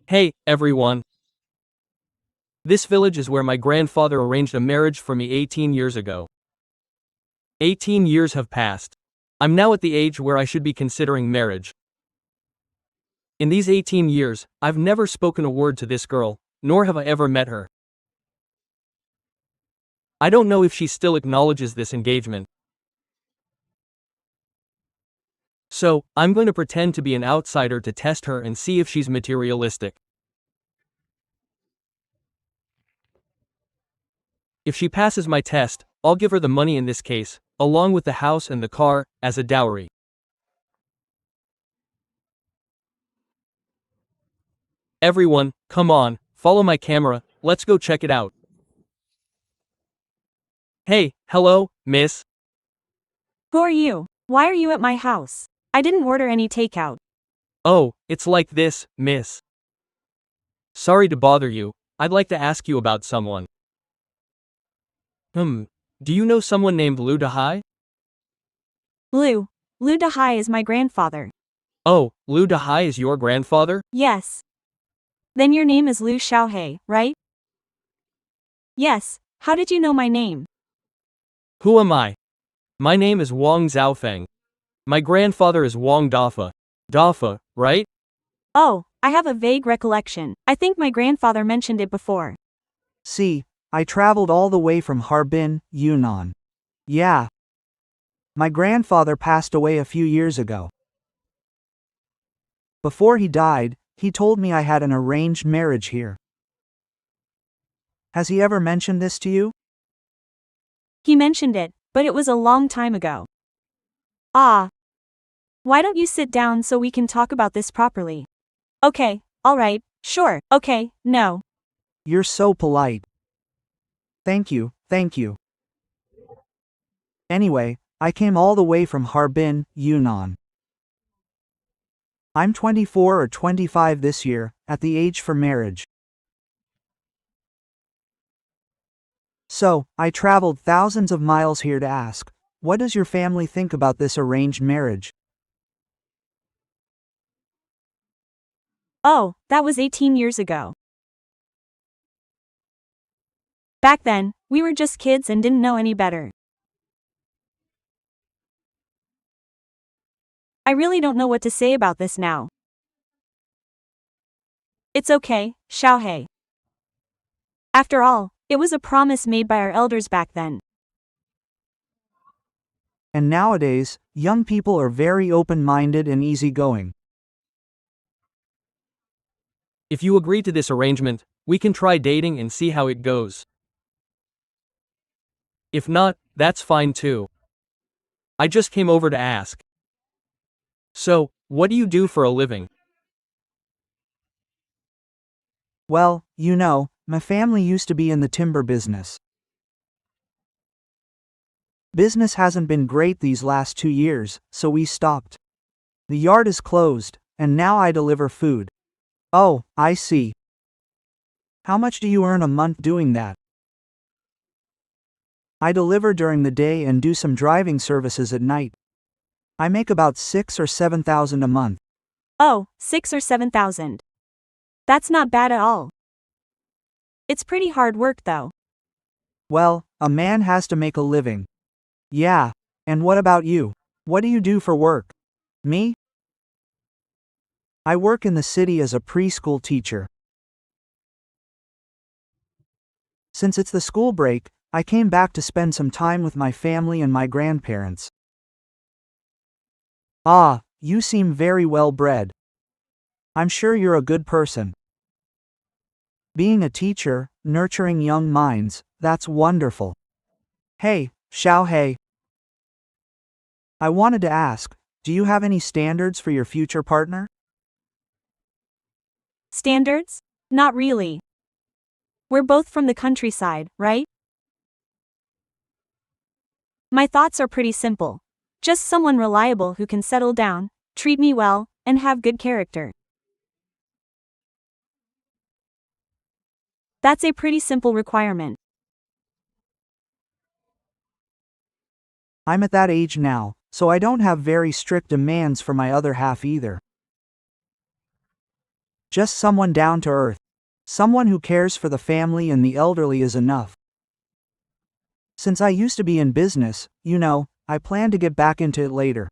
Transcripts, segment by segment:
Hey, everyone. This village is where my grandfather arranged a marriage for me 18 years ago. 18 years have passed. I'm now at the age where I should be considering marriage. In these 18 years, I've never spoken a word to this girl, nor have I ever met her. I don't know if she still acknowledges this engagement. So, I'm going to pretend to be an outsider to test her and see if she's materialistic. If she passes my test, I'll give her the money in this case, along with the house and the car, as a dowry. Everyone, come on, follow my camera, let's go check it out. Hey, hello, miss. Who are you? Why are you at my house? I didn't order any takeout. Oh, it's like this, miss. Sorry to bother you, I'd like to ask you about someone. Do you know someone named Lu Dahai? Lu Dahai is my grandfather. Oh, Lu Dahai is your grandfather? Yes. Then your name is Lu Xiaohei, right? Yes, how did you know my name? Who am I? My name is Wang Zhaofeng. My grandfather is Wang Dafa. Dafa, right? Oh, I have a vague recollection. I think my grandfather mentioned it before. See, I traveled all the way from Harbin, Yunnan. Yeah. My grandfather passed away a few years ago. Before he died, he told me I had an arranged marriage here. Has he ever mentioned this to you? He mentioned it, but it was a long time ago. Ah. Why don't you sit down so we can talk about this properly? Okay, alright, sure, okay, no. You're so polite. Thank you, thank you. Anyway, I came all the way from Harbin, Yunnan. I'm 24 or 25 this year, at the age for marriage. So, I traveled thousands of miles here to ask, what does your family think about this arranged marriage? Oh, that was 18 years ago. Back then, we were just kids and didn't know any better. I really don't know what to say about this now. It's okay, Xiaohei. After all, it was a promise made by our elders back then. And nowadays, young people are very open-minded and easygoing. If you agree to this arrangement, we can try dating and see how it goes. If not, that's fine too. I just came over to ask. So, what do you do for a living? Well, you know, my family used to be in the timber business. Business hasn't been great these last 2 years, so we stopped. The yard is closed, and now I deliver food. Oh, I see. How much do you earn a month doing that? I deliver during the day and do some driving services at night. I make about 6 or 7,000 a month. Oh, 6 or 7,000. That's not bad at all. It's pretty hard work though. Well, a man has to make a living. Yeah, and what about you? What do you do for work? Me? I work in the city as a preschool teacher. Since it's the school break, I came back to spend some time with my family and my grandparents. Ah, you seem very well bred. I'm sure you're a good person. Being a teacher, nurturing young minds, that's wonderful. Hey, Xiaohei. I wanted to ask, do you have any standards for your future partner? Standards? Not really. We're both from the countryside, right? My thoughts are pretty simple. Just someone reliable who can settle down, treat me well, and have good character. That's a pretty simple requirement. I'm at that age now, so I don't have very strict demands for my other half either. Just someone down to earth. Someone who cares for the family and the elderly is enough. Since I used to be in business, I plan to get back into it later.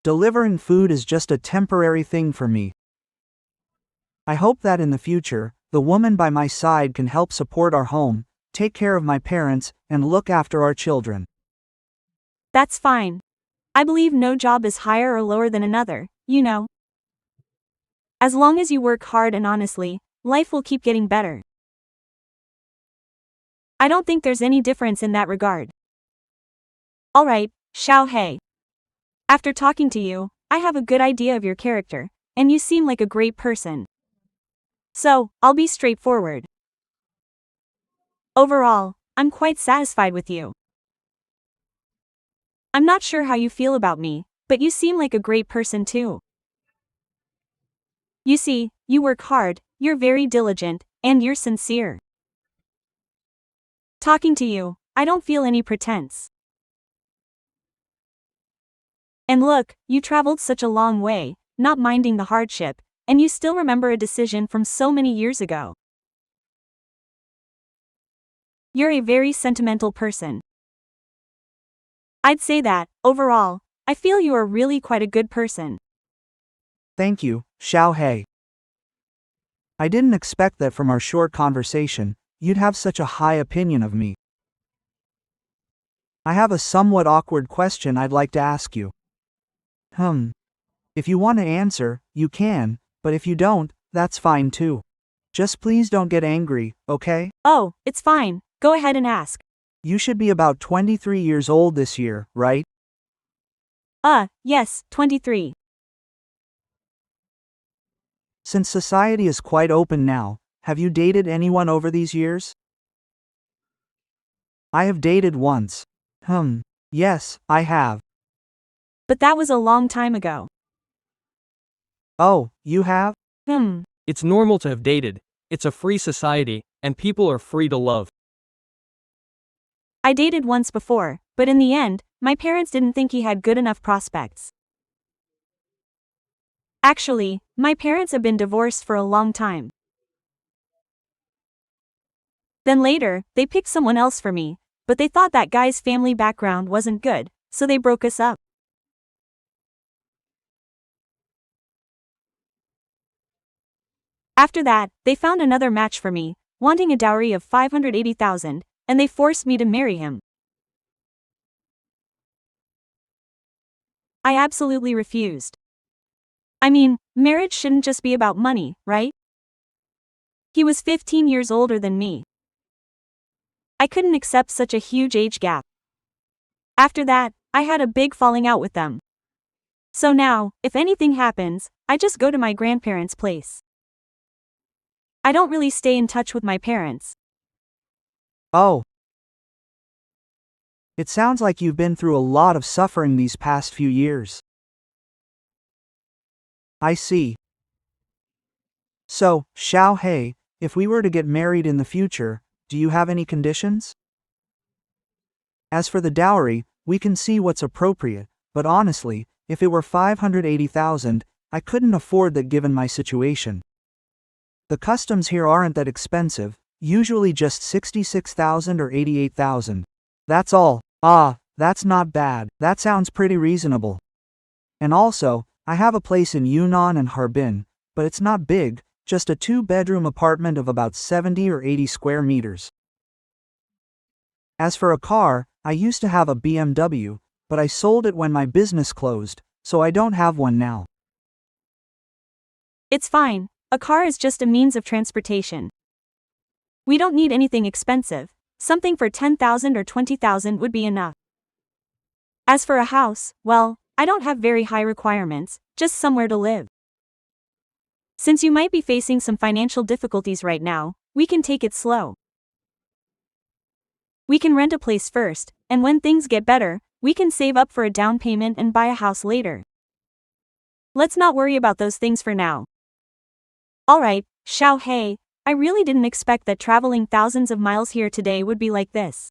Delivering food is just a temporary thing for me. I hope that in the future, the woman by my side can help support our home, take care of my parents, and look after our children. That's fine. I believe no job is higher or lower than another, As long as you work hard and honestly, life will keep getting better. I don't think there's any difference in that regard. Alright, Xiaohei. After talking to you, I have a good idea of your character, and you seem like a great person. So, I'll be straightforward. Overall, I'm quite satisfied with you. I'm not sure how you feel about me, but you seem like a great person too. You see, you work hard, you're very diligent, and you're sincere. Talking to you, I don't feel any pretense. And look, you traveled such a long way, not minding the hardship, and you still remember a decision from so many years ago. You're a very sentimental person. I'd say that, overall, I feel you are really quite a good person. Thank you, Xiaohei. I didn't expect that from our short conversation, you'd have such a high opinion of me. I have a somewhat awkward question I'd like to ask you. If you want to answer, you can, but if you don't, that's fine too. Just please don't get angry, okay? Oh, it's fine, go ahead and ask. You should be about 23 years old this year, right? Yes, 23. Since society is quite open now, have you dated anyone over these years? I have dated once. Yes, I have. But that was a long time ago. Oh, you have? It's normal to have dated. It's a free society, and people are free to love. I dated once before, but in the end, my parents didn't think he had good enough prospects. Actually, my parents have been divorced for a long time. Then later, they picked someone else for me, but they thought that guy's family background wasn't good, so they broke us up. After that, they found another match for me, wanting a dowry of 580,000, and they forced me to marry him. I absolutely refused. I mean, marriage shouldn't just be about money, right? He was 15 years older than me. I couldn't accept such a huge age gap. After that, I had a big falling out with them. So now, if anything happens, I just go to my grandparents' place. I don't really stay in touch with my parents. Oh. It sounds like you've been through a lot of suffering these past few years. I see. So, Xiaohei, if we were to get married in the future, do you have any conditions? As for the dowry, we can see what's appropriate, but honestly, if it were 580,000, I couldn't afford that given my situation. The customs here aren't that expensive, usually just 66,000 or 88,000. That's all. That's not bad. That sounds pretty reasonable. And also, I have a place in Yunnan and Harbin, but it's not big, just a 2-bedroom apartment of about 70 or 80 square meters. As for a car, I used to have a BMW, but I sold it when my business closed, so I don't have one now. It's fine, a car is just a means of transportation. We don't need anything expensive, something for 10,000 or 20,000 would be enough. As for a house, well, I don't have very high requirements, just somewhere to live. Since you might be facing some financial difficulties right now, we can take it slow. We can rent a place first, and when things get better, we can save up for a down payment and buy a house later. Let's not worry about those things for now. Alright, Xiaohei, I really didn't expect that traveling thousands of miles here today would be like this.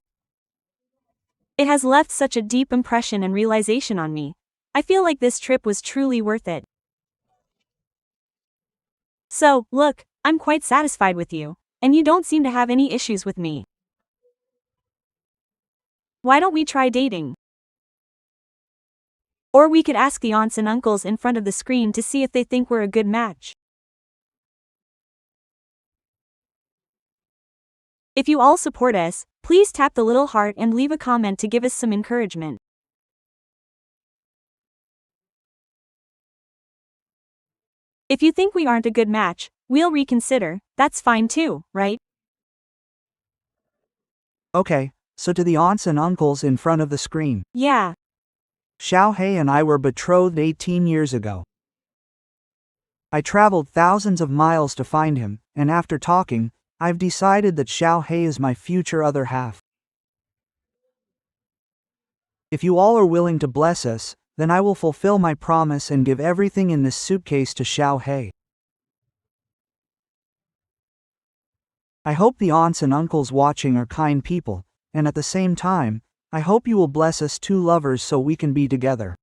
It has left such a deep impression and realization on me. I feel like this trip was truly worth it. So, look, I'm quite satisfied with you. And you don't seem to have any issues with me. Why don't we try dating? Or we could ask the aunts and uncles in front of the screen to see if they think we're a good match. If you all support us, please tap the little heart and leave a comment to give us some encouragement. If you think we aren't a good match, we'll reconsider. That's fine too, right? Okay, so to the aunts and uncles in front of the screen. Yeah. Xiaohei and I were betrothed 18 years ago. I traveled thousands of miles to find him, and after talking, I've decided that Xiaohei is my future other half. If you all are willing to bless us, then I will fulfill my promise and give everything in this suitcase to Xiaohei. I hope the aunts and uncles watching are kind people, and at the same time, I hope you will bless us two lovers so we can be together.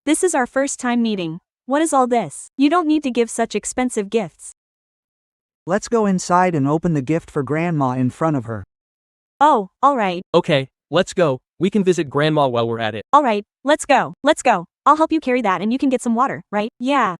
This is our first time meeting. What is all this? You don't need to give such expensive gifts. Let's go inside and open the gift for Grandma in front of her. Oh, alright. Okay, let's go. We can visit Grandma while we're at it. Alright, let's go. Let's go. I'll help you carry that and you can get some water, right? Yeah.